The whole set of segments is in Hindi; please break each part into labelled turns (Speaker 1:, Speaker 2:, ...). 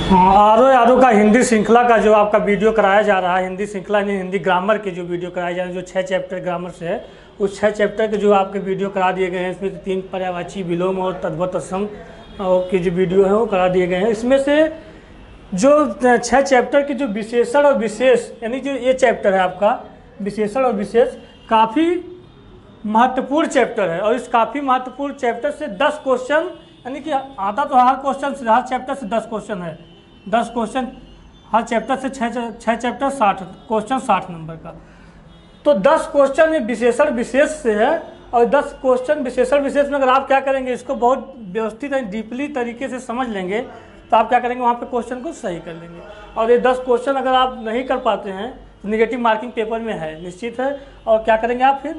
Speaker 1: हाँ, आरो यारो का हिंदी श्रृंखला का जो आपका वीडियो कराया जा रहा है, हिंदी श्रृंखला नहीं हिंदी ग्रामर के जो वीडियो कराए जा रहे हैं, जो 6 चैप्टर ग्रामर से है, उस 6 चैप्टर के जो आपके वीडियो करा दिए गए हैं, इसमें 3 पर्यायवाची, विलोम और तद्भव तत्सम के जो वीडियो है वो करा दिए गए हैं। इसमें से जो 6 चैप्टर के जो विशेषण और विशेष, यानी जो ये चैप्टर है आपका विशेषण और विशेष, काफ़ी महत्वपूर्ण चैप्टर है। और इस काफ़ी महत्वपूर्ण चैप्टर से 10 क्वेश्चन, यानी कि आता तो हर क्वेश्चन से, हर चैप्टर से 10 क्वेश्चन है, 10 क्वेश्चन हर चैप्टर से, 6 चैप्टर 60 क्वेश्चन, 60 नंबर का। तो 10 क्वेश्चन ये विशेषण विशेष से है। और 10 क्वेश्चन विशेषण विशेष में अगर आप क्या करेंगे, इसको बहुत व्यवस्थित और डीपली तरीके से समझ लेंगे तो आप क्या करेंगे, वहाँ पे क्वेश्चन को सही कर लेंगे। और ये 10 क्वेश्चन अगर आप नहीं कर पाते हैं तो नेगेटिव मार्किंग पेपर में है, निश्चित है। और क्या करेंगे आप, फिर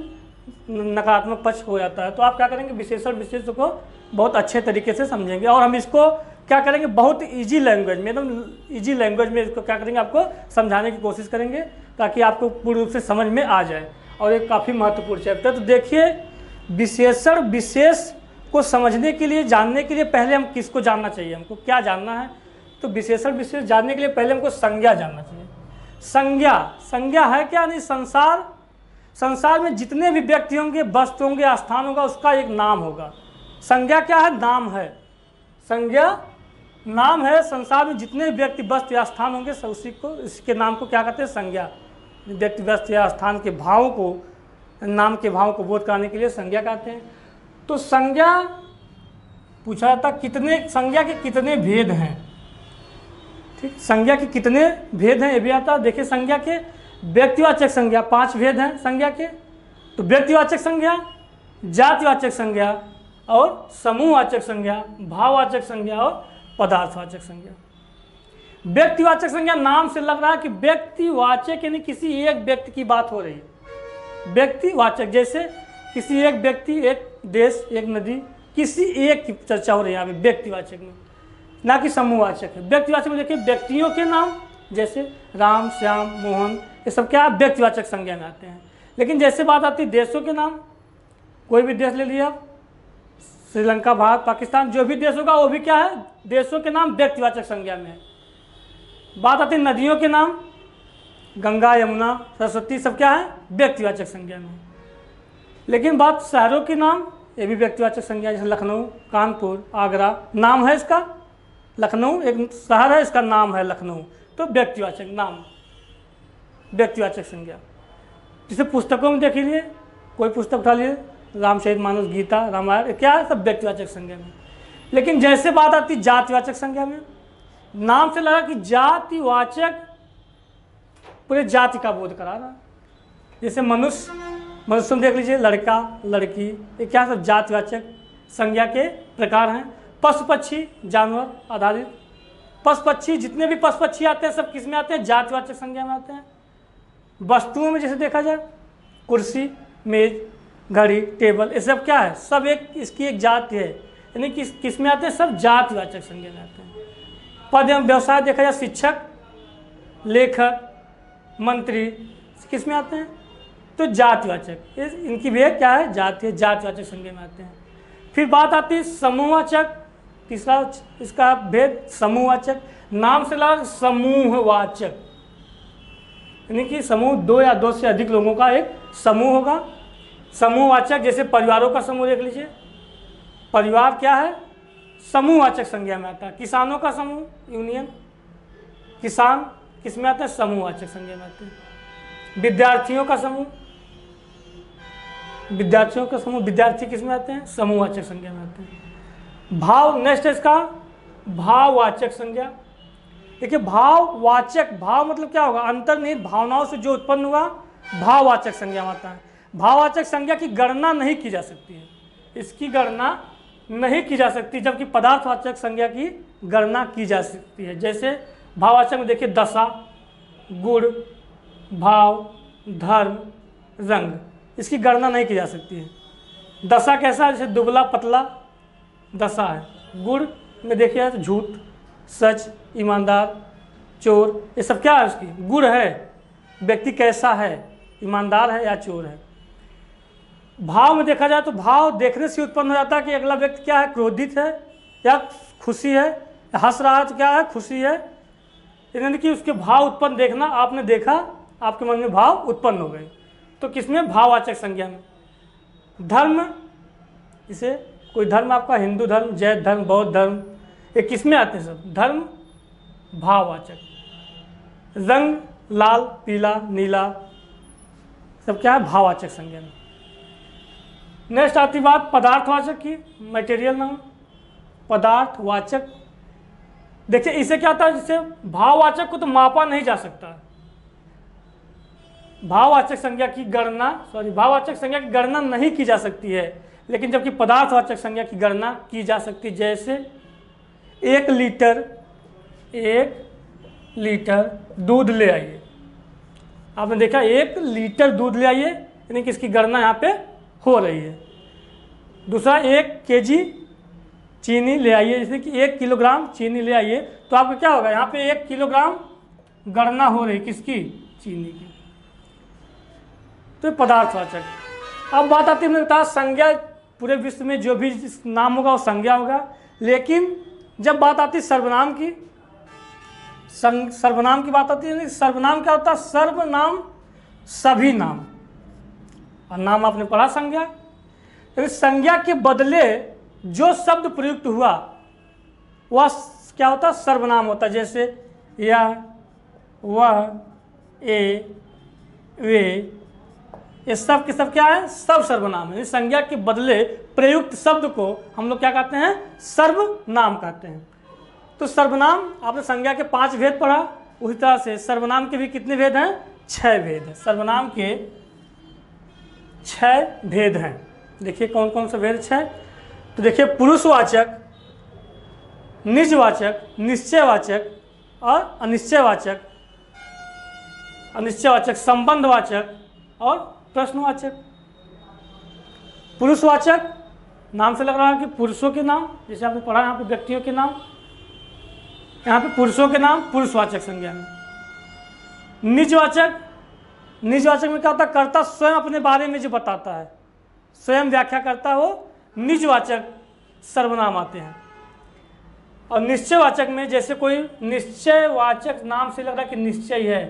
Speaker 1: नकारात्मक पक्ष हो जाता है। तो आप क्या करेंगे, विशेषण विशेष को बहुत अच्छे तरीके से समझेंगे। और हम इसको क्या करेंगे, बहुत इजी लैंग्वेज में, एकदम इजी लैंग्वेज में इसको क्या करेंगे, आपको समझाने की कोशिश करेंगे ताकि आपको पूर्ण रूप से समझ में आ जाए। और ये काफ़ी महत्वपूर्ण चैप्टर। तो देखिए, विशेषण विशेष को समझने के लिए, जानने के लिए पहले हम किसको जानना चाहिए, हमको क्या जानना है। तो विशेषण विशेष जानने के लिए पहले हमको संज्ञा जानना चाहिए। संज्ञा है क्या, नहीं, संसार में जितने भी व्यक्ति होंगे, वस्तु होंगे, स्थान होगा, उसका एक नाम होगा। संज्ञा क्या है, नाम है। संज्ञा नाम है। संसार में जितने व्यक्ति, वस्तु या स्थान होंगे, उसी को, इसके नाम को क्या कहते हैं, संज्ञा। व्यक्ति, वस्तु या स्थान के भावों को, नाम के भावों को बोध कराने के लिए संज्ञा कहते हैं। तो संज्ञा पूछा जाता, कितने संज्ञा के कितने भेद हैं, ठीक, संज्ञा के कितने भेद हैं ये भी आता है। देखिए, संज्ञा के व्यक्तिवाचक संज्ञा 5 भेद हैं संज्ञा के। तो व्यक्तिवाचक संज्ञा, जातिवाचक संज्ञा और समूहवाचक संज्ञा, भाववाचक संज्ञा और पदार्थवाचक संज्ञा। व्यक्तिवाचक संज्ञा नाम से लग रहा है कि व्यक्तिवाचक यानी किसी एक व्यक्ति की बात हो रही है। व्यक्तिवाचक जैसे किसी एक व्यक्ति, एक देश, एक नदी, किसी एक की चर्चा हो रही है यहाँ पे व्यक्तिवाचक में, ना कि समूहवाचक है। व्यक्तिवाचक में देखिए, व्यक्तियों के नाम जैसे राम, श्याम, मोहन, ये सब क्या है, व्यक्तिवाचक संज्ञा में आते हैं। लेकिन जैसे बात आती है देशों के नाम, कोई भी देश ले लिया आप, श्रीलंका, भारत, पाकिस्तान, जो भी देश होगा वो भी क्या है, देशों के नाम व्यक्तिवाचक संज्ञा में है। बात आती है नदियों के नाम, गंगा, यमुना, सरस्वती, सब क्या है, व्यक्तिवाचक संज्ञा में। लेकिन बात शहरों के नाम, ये भी व्यक्तिवाचक संज्ञा, जैसे लखनऊ, कानपुर, आगरा, नाम है इसका। लखनऊ एक शहर है, इसका नाम है लखनऊ, तो व्यक्तिवाचक नाम, व्यक्तिवाचक संज्ञा। जैसे पुस्तकों में देख लीजिए, कोई पुस्तक उठा लीजिए, रामचरितमानस, गीता, रामायण, क्या है, सब व्यक्तिवाचक संज्ञा में। लेकिन जैसे बात आती है जातिवाचक संज्ञा में, नाम से लगा कि जातिवाचक पूरे जाति का बोध करा रहा। जैसे मनुष्य में देख लीजिए, लड़का, लड़की, ये क्या सब जातिवाचक संज्ञा के प्रकार हैं। पशु पक्षी, जानवर आधारित पशु पक्षी, जितने भी पशु पक्षी आते हैं सब किस में आते हैं, जातिवाचक संज्ञा में आते हैं। वस्तुओं में जैसे देखा जाए, कुर्सी, मेज, घड़ी, टेबल, ये सब क्या है, सब एक, इसकी एक जाति है, यानी किस में आते हैं, सब जातिवाचक संज्ञा में आते हैं। पद एवं व्यवसाय देखा जाए, शिक्षक, लेखक, मंत्री, किस में आते हैं, तो जातिवाचक, इनकी भी क्या है, जाति है, जातिवाचक संज्ञा में आते हैं। फिर बात आती है समूहवाचक, तीसरा इसका भेद, समूहवाचक, नाम से लगा समूहवाचक, यानी कि समूह 2 या 2 से अधिक लोगों का एक समूह होगा। समूहवाचक जैसे परिवारों का समूह देख लीजिए, परिवार क्या है, समूहवाचक संज्ञा में आता है। किसानों का समूह, यूनियन, किसान किस में आते हैं, समूहवाचक संज्ञा में आते हैं। विद्यार्थियों का समूह, विद्यार्थी किस में आते हैं, समूहवाचक संज्ञा में आते हैं। भाव, नेक्स्ट है इसका भाववाचक संज्ञा। देखिए, भाववाचक, भाव मतलब क्या होगा, अंतर्निहित भावनाओं से जो उत्पन्न हुआ, भाववाचक संज्ञा में आता है। भाववाचक संज्ञा की गणना नहीं की जा सकती है, इसकी गणना नहीं की जा सकती, जबकि पदार्थवाचक संज्ञा की गणना की जा सकती है। जैसे भाववाचक में देखिए, दशा, गुण, भाव, धर्म, रंग, इसकी गणना नहीं की जा सकती है। दशा कैसा है, जैसे दुबला पतला दशा है। गुण में देखिए तो झूठ, सच, ईमानदार, चोर, ये सब क्या है, उसकी गुण है, व्यक्ति कैसा है, ईमानदार है या चोर है। भाव में देखा जाए तो भाव देखने से उत्पन्न हो जाता है कि अगला व्यक्ति क्या है, क्रोधित है या खुशी है हंस रहा है तो क्या है, खुशी है, यानी कि उसके भाव उत्पन्न देखना, आपने देखा, आपके मन में भाव उत्पन्न हो गए। तो किसमें, भाववाचक संज्ञा में। धर्म, इसे कोई धर्म आपका हिंदू धर्म, जैन धर्म, बौद्ध धर्म, ये किसमें आते हैं सब, धर्म भाववाचक। रंग लाल पीला नीला सब क्या है, भाववाचक संज्ञा में। नेक्स्ट आती बात पदार्थवाचक की, मटेरियल नाउन, पदार्थवाचक। देखिए इसे क्या होता है, जिससे भाववाचक को तो मापा नहीं जा सकता, भाववाचक संज्ञा की गणना नहीं की जा सकती है, लेकिन जबकि पदार्थवाचक संज्ञा की गणना की जा सकती है। जैसे 1 लीटर दूध ले आइए, आपने देखा 1 लीटर दूध ले आइए, यानी कि इसकी गणना यहाँ पे हो रही है। दूसरा 1 केजी चीनी ले आइए, जैसे कि 1 किलोग्राम चीनी ले आइए, तो आपका क्या होगा, यहाँ पे 1 किलोग्राम गणना हो रही किसकी, चीनी की। तो पदार्थवाचक। अब बात आती है, मैंने बताया संज्ञा, पूरे विश्व में जो भी नाम होगा वो संज्ञा होगा, लेकिन जब बात आती है सर्वनाम की, सर्वनाम की बात आती है, सर्वनाम क्या होता है, सर्वनाम सभी नाम, और नाम आपने पढ़ा संज्ञा, तो संज्ञा के बदले जो शब्द प्रयुक्त हुआ वह क्या होता है, सर्वनाम होता है। जैसे यह, वह, ए, वे, ये सब के सब क्या है, सब सर्वनाम है। संज्ञा के बदले प्रयुक्त शब्द को हम लोग क्या कहते हैं, सर्वनाम कहते हैं। तो सर्वनाम, आपने संज्ञा के 5 भेद पढ़ा, उसी तरह से सर्वनाम के भी कितने भेद हैं, 6 भेद हैं। सर्वनाम के 6 भेद हैं। देखिए कौन कौन से भेद 6, तो देखिए पुरुषवाचक, निजवाचक, निश्चयवाचक और अनिश्चयवाचक, संबंधवाचक और प्रश्नवाचक। पुरुषवाचक, नाम से लग रहा है कि पुरुषों के नाम, जैसे आपने पढ़ा यहाँ पे व्यक्तियों के नाम, यहाँ पे पुरुषों के नाम पुरुषवाचक संज्ञा में। निजवाचक, निजवाचक में क्या होता है, कर्ता स्वयं अपने बारे में जो बताता है, स्वयं व्याख्या करता है, वो निजवाचक सर्वनाम आते हैं। और निश्चयवाचक में, जैसे कोई निश्चयवाचक, नाम से लग रहा है कि निश्चय है,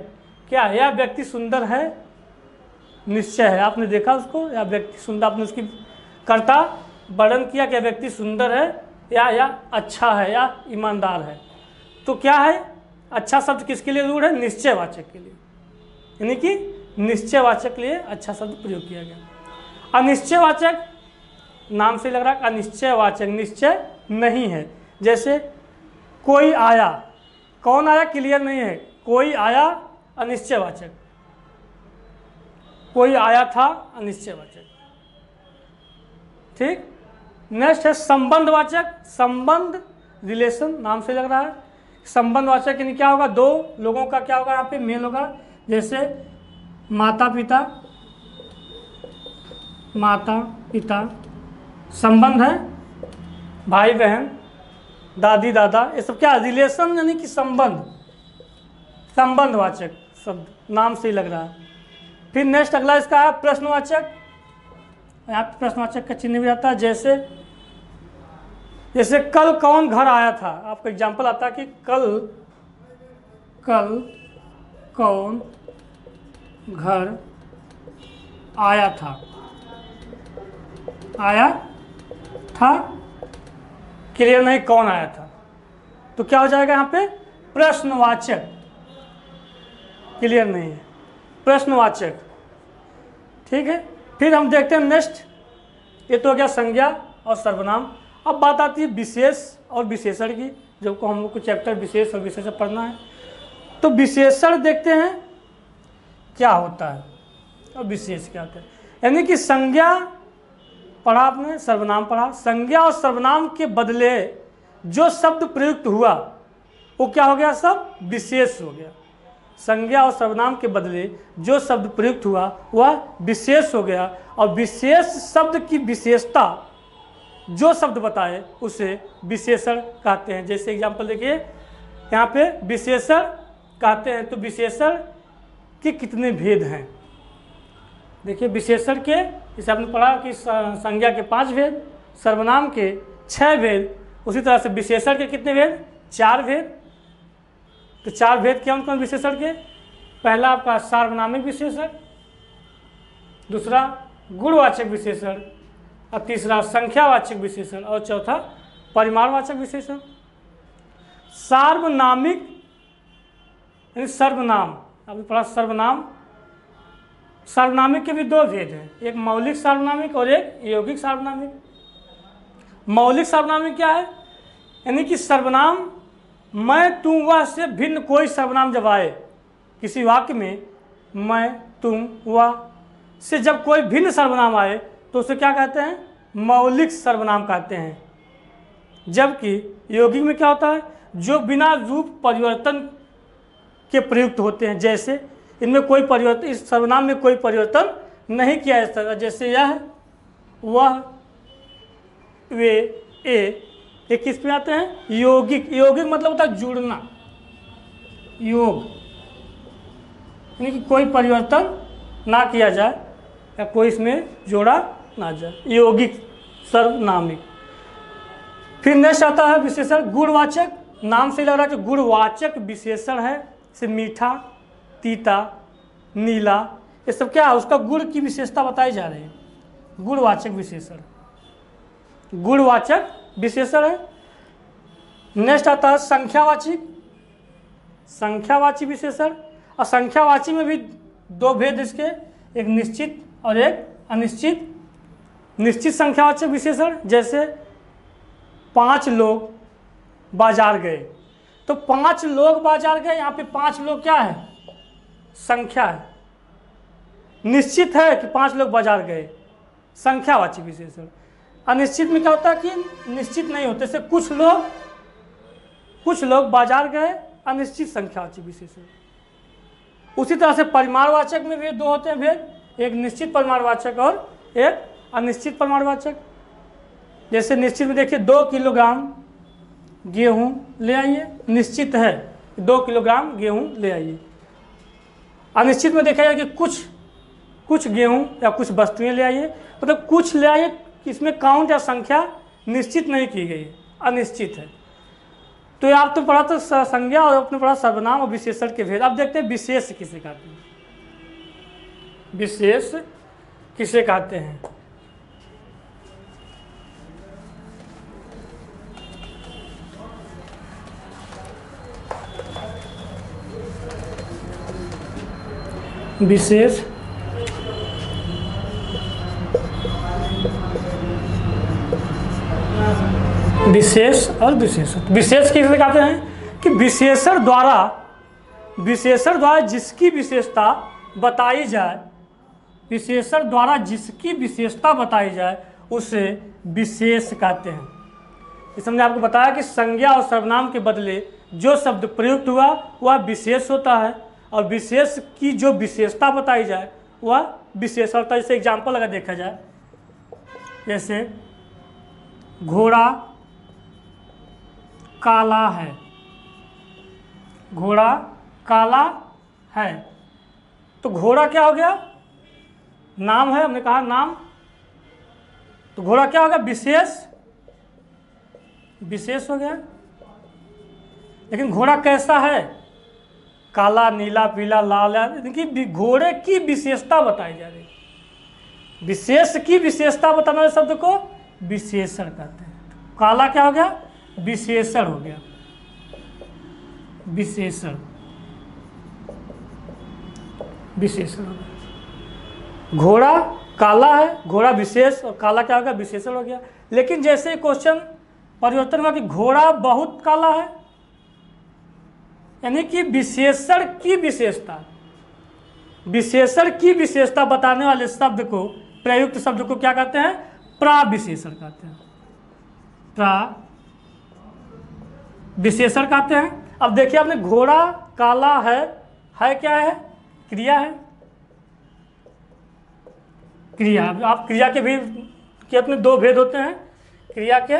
Speaker 1: क्या यह व्यक्ति सुंदर है, निश्चय है, आपने देखा उसको, या व्यक्ति सुंदर, आपने उसकी कर्ता वर्णन किया कि व्यक्ति सुंदर है या अच्छा है या ईमानदार है, तो क्या है, अच्छा शब्द किसके लिए रूढ़ है, निश्चयवाचक के लिए, यानी कि निश्चयवाचक के लिए अच्छा शब्द प्रयोग किया गया। अनिश्चयवाचक, नाम से लग रहा है अनिश्चयवाचक, निश्चय नहीं है। जैसे कोई आया, कौन आया क्लियर नहीं है, कोई आया अनिश्चयवाचक, कोई आया था अनिश्चयवाचक। ठीक। नेक्स्ट है संबंधवाचक, संबंध, रिलेशन, नाम से लग रहा है संबंधवाचक, यानी क्या होगा, 2 लोगों का क्या होगा, यहाँ पे मेल होगा। जैसे माता पिता संबंध है, भाई बहन, दादी दादा, ये सब क्या, रिलेशन, यानी कि संबंध, संबंधवाचक शब्द, नाम से ही लग रहा है। फिर नेक्स्ट अगला इसका है प्रश्नवाचक, यहाँ पे प्रश्नवाचक का चिन्ह भी आता है। जैसे कल कौन घर आया था, आपका एग्जाम्पल आता है कि कल कौन घर आया था, क्लियर नहीं, कौन आया था, तो क्या हो जाएगा यहाँ पे, प्रश्नवाचक, क्लियर नहीं है, प्रश्नवाचक। ठीक है। फिर हम देखते हैं नेक्स्ट, ये तो हो गया संज्ञा और सर्वनाम। अब बात आती है विशेष और विशेषण की, जब को हम लोग को चैप्टर विशेष और विशेषण पढ़ना है, तो विशेषण देखते हैं क्या होता है और विशेष क्या होता है। यानी कि संज्ञा पढ़ा आपने, सर्वनाम पढ़ा, संज्ञा और सर्वनाम के बदले जो शब्द प्रयुक्त हुआ वो क्या हो गया, सब विशेष हो गया। संज्ञा और सर्वनाम के बदले जो शब्द प्रयुक्त हुआ वह विशेष हो गया, और विशेष शब्द की विशेषता जो शब्द बताए उसे विशेषण कहते हैं। जैसे एग्जाम्पल देखिए, यहाँ पे विशेषण कहते हैं, तो विशेषण के कितने भेद हैं, देखिए विशेषण के, जैसे आपने पढ़ा कि संज्ञा के 5 भेद, सर्वनाम के 6 भेद, उसी तरह से विशेषण के कितने भेद, 4 भेद। तो 4 भेद कौन कौन विशेषण के? पहला आपका सार्वनामिक विशेषण, दूसरा गुणवाचक विशेषण, और तीसरा संख्यावाचक विशेषण, और चौथा परिमाणवाचक विशेषण। सार्वनामिक यानी सर्वनाम, अभी पढ़ा सर्वनाम। सार्वनामिक के भी 2 भेद हैं, एक मौलिक सार्वनामिक और एक यौगिक सार्वनामिक। मौलिक सार्वनामिक क्या है? यानी कि सर्वनाम मैं तुम वह से भिन्न कोई सर्वनाम जब आए किसी वाक्य में, मैं तुम वह से जब कोई भिन्न सर्वनाम आए तो उसे क्या कहते हैं? मौलिक सर्वनाम कहते हैं। जबकि यौगिक में क्या होता है? जो बिना रूप परिवर्तन के प्रयुक्त होते हैं। जैसे इनमें कोई परिवर्तन, इस सर्वनाम में कोई परिवर्तन नहीं किया जा सकता। जैसे यह, वह, वे, ये किस पे आते हैं? यौगिक। यौगिक मतलब होता है जुड़ना, योग, यानी कि कोई परिवर्तन ना किया जाए या कोई इसमें जोड़ा ना जाए, यौगिक सर्वनामिक। फिर नेक्स्ट आता है विशेषण गुणवाचक। नाम से लग रहा है कि गुणवाचक विशेषण है। जैसे मीठा, तीता, नीला, ये सब क्या है? उसका गुण की विशेषता बताई जा रही है। गुणवाचक विशेषण, गुणवाचक विशेषण है। नेक्स्ट आता है संख्यावाची। संख्यावाची विशेषण, और संख्यावाची में भी 2 भेद इसके, एक निश्चित और एक अनिश्चित। निश्चित संख्यावाचक विशेषण, जैसे 5 लोग बाजार गए, तो 5 लोग बाजार गए, यहाँ पे 5 लोग क्या है? संख्या है। निश्चित है कि 5 लोग बाजार गए, संख्यावाची विशेषण। अनिश्चित में क्या होता है कि निश्चित नहीं होते, जैसे कुछ लोग बाजार गए, अनिश्चित संख्यावाची विशेषण। उसी तरह से परिमाणवाचक में भी 2 होते हैं भेद, एक निश्चित परिमाणवाचक और एक अनिश्चित परिमाणवाचक। जैसे निश्चित में देखिए 2 किलोग्राम गेहूं ले आइए, निश्चित है 2 किलोग्राम गेहूं ले आइए। अनिश्चित में देखा जाए कि कुछ गेहूं या कुछ वस्तुएं ले आइए, मतलब कुछ ले आइए, इसमें काउंट या संख्या निश्चित नहीं की गई, अनिश्चित है। तो आप तो पढ़ा तो संज्ञा और आपने पढ़ा सर्वनाम और विशेषण के भेद। अब देखते हैं विशेष किसे कहते हैं। विशेष किसे कहते हैं? विशेष विशेष और विशेषण। विशेष किसे कहते हैं? कि विशेषण द्वारा जिसकी विशेषता बताई जाए, विशेषण द्वारा जिसकी विशेषता बताई जाए उसे विशेष कहते हैं। इस हमने आपको बताया कि संज्ञा और सर्वनाम के बदले जो शब्द प्रयुक्त हुआ वह विशेष होता है, और विशेष की जो विशेषता बताई जाए वह विशेष होता है। जैसे एग्जाम्पल अगर देखा जाए, जैसे घोड़ा काला है, घोड़ा काला है, तो घोड़ा क्या हो गया? नाम है, हमने कहा नाम, तो घोड़ा क्या हो गया? विशेष हो गया। लेकिन घोड़ा कैसा है? काला, नीला, पीला, लाल, इनकी घोड़े की विशेषता बताई जा रही है। विशेष की विशेषता बताने वाले शब्द को विशेषण कहते हैं। काला क्या हो गया? विशेषण हो गया, विशेषण हो गया। घोड़ा काला है, घोड़ा विशेष, और काला क्या हो गया? विशेषण हो गया। लेकिन जैसे क्वेश्चन परिवर्तन हुआ कि घोड़ा बहुत काला है, यानी कि विशेषण की विशेषता बताने वाले शब्द को, प्रयुक्त शब्द को क्या कहते हैं? प्राविशेषण कहते हैं। प्राविशेषण कहते हैं। अब देखिए आपने घोड़ा काला है क्या है? क्रिया है। क्रिया, आप क्रिया के भी के अपने 2 भेद होते हैं। क्रिया के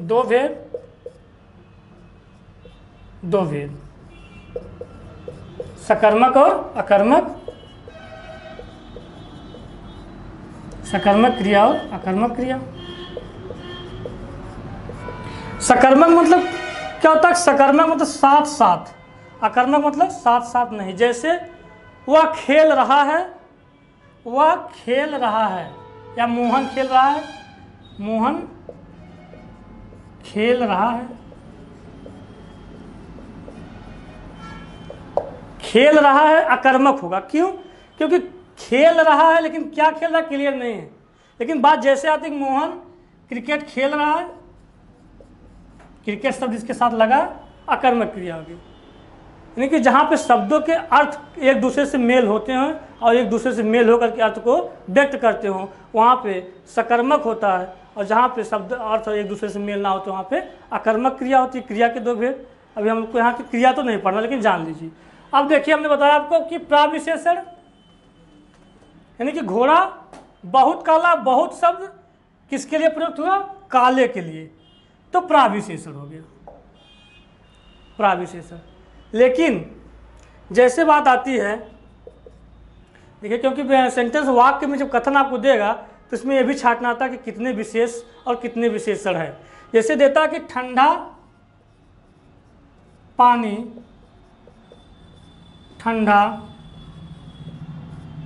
Speaker 1: 2 भेद, सकर्मक और अकर्मक, सकर्मक क्रिया और अकर्मक क्रिया। सकर्मक मतलब क्या होता है? सकर्मक मतलब साथ साथ, अकर्मक मतलब साथ साथ नहीं। जैसे वह खेल रहा है, वह खेल रहा है, या मोहन खेल रहा है, मोहन खेल रहा है। खेल रहा है अकर्मक होगा, क्यों? क्योंकि खेल रहा है लेकिन क्या खेल रहा है क्लियर नहीं है। लेकिन बात जैसे आती है मोहन क्रिकेट खेल रहा है, क्रिकेट शब्द इसके साथ लगा, अकर्मक क्रिया होगी। यानी कि जहाँ पे शब्दों के अर्थ एक दूसरे से मेल होते हैं और एक दूसरे से मेल होकर के अर्थ को व्यक्त करते हो, वहाँ पे सकर्मक होता है। और जहाँ पे शब्द अर्थ एक दूसरे से मेल ना हो तो वहाँ पे अकर्मक क्रिया होती है। क्रिया के दो भेद, अभी हमको यहाँ की क्रिया तो नहीं पढ़ना, लेकिन जान लीजिए। अब देखिए, हमने बताया आपको कि प्राविशेषण, यानी कि घोड़ा बहुत काला, बहुत शब्द किसके लिए प्रयुक्त हुआ? काले के लिए, तो प्राविशेषण हो गया, प्राविशेषण। लेकिन जैसे बात आती है, देखिए, क्योंकि सेंटेंस वाक्य में जब कथन आपको देगा तो इसमें यह भी छांटना आता है कि कितने विशेष और कितने विशेषण है। जैसे देता कि ठंडा पानी ठंडा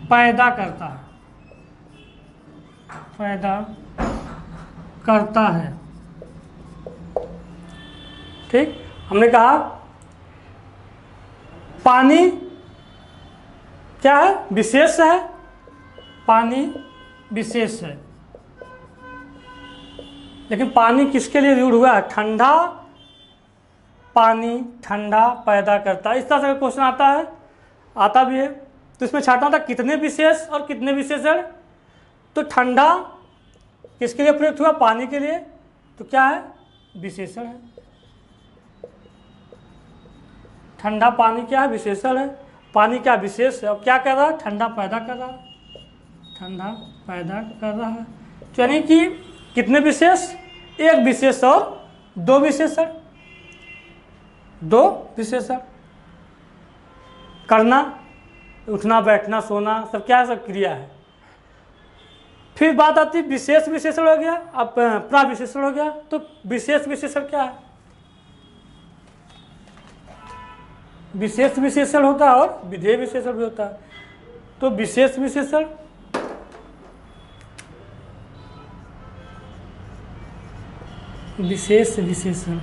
Speaker 1: पैदा करता है, पैदा करता है। ठीक, हमने कहा पानी क्या है? विशेष है, पानी विशेष है। लेकिन पानी किसके लिए रूढ़ हुआ है? ठंडा पानी ठंडा पैदा करता है। इस तरह से क्वेश्चन आता है, आता भी है। तो इसमें छाटना था कितने विशेष और कितने विशेषण। तो ठंडा किसके लिए प्रयुक्त हुआ? पानी के लिए, तो क्या है? विशेषण है। ठंडा पानी क्या है? विशेषण है। पानी क्या विशेष है और क्या कर रहा है? ठंडा पैदा कर रहा है, ठंडा पैदा कर रहा है। तो यानी कि कितने विशेष? एक विशेष और दो विशेषण, दो विशेषण। करना, उठना बैठना सोना, सब क्या है? सब क्रिया है। फिर बात आती है विशेष विशेषण हो गया, अब प्राविशेषण हो गया। तो विशेष विशेषण क्या है? विशेष विशेषण होता है और विधेय विशेषण भी होता है। तो विशेष विशेषण, विशेष विशेषण,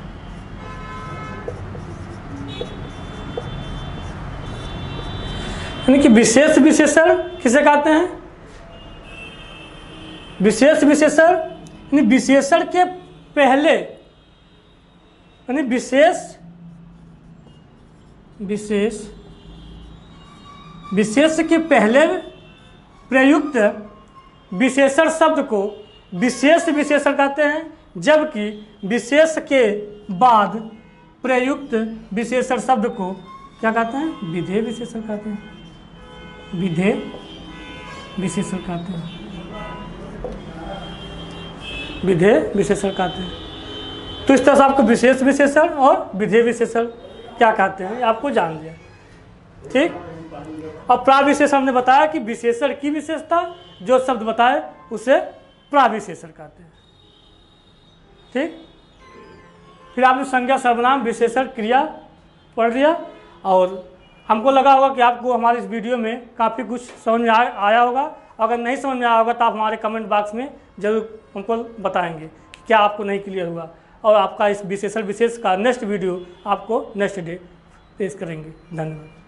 Speaker 1: यानी कि विशेष विशेषण किसे कहते हैं? विशेष विशेषण यानी विशेषण के पहले, यानी विशेष विशेष विशेष के पहले प्रयुक्त विशेषण शब्द को विशेष विशेषण कहते हैं, जबकि विशेष के बाद प्रयुक्त विशेषण शब्द को क्या कहते हैं? विधेय विशेषण कहते हैं, विधेय विशेषण कहते हैं, विधेय विशेषण कहते हैं। तो इस तरह से आपको विशेष विशेषण और विधेय विशेषण क्या कहते हैं आपको जान लिया। ठीक, और प्राविशेषण हमने बताया कि विशेषण की विशेषता जो शब्द बताए उसे प्राविशेषण कहते हैं। ठीक, फिर आपने संज्ञा सर्वनाम विशेषण क्रिया पढ़ लिया, और हमको लगा होगा कि आपको हमारे इस वीडियो में काफ़ी कुछ समझ में आया होगा। अगर नहीं समझ में आया होगा तो आप हमारे कमेंट बॉक्स में ज़रूर हमको बताएंगे क्या आपको नहीं क्लियर हुआ, और आपका इस विशेषण विशेष का नेक्स्ट वीडियो आपको नेक्स्ट डे पेश करेंगे। धन्यवाद।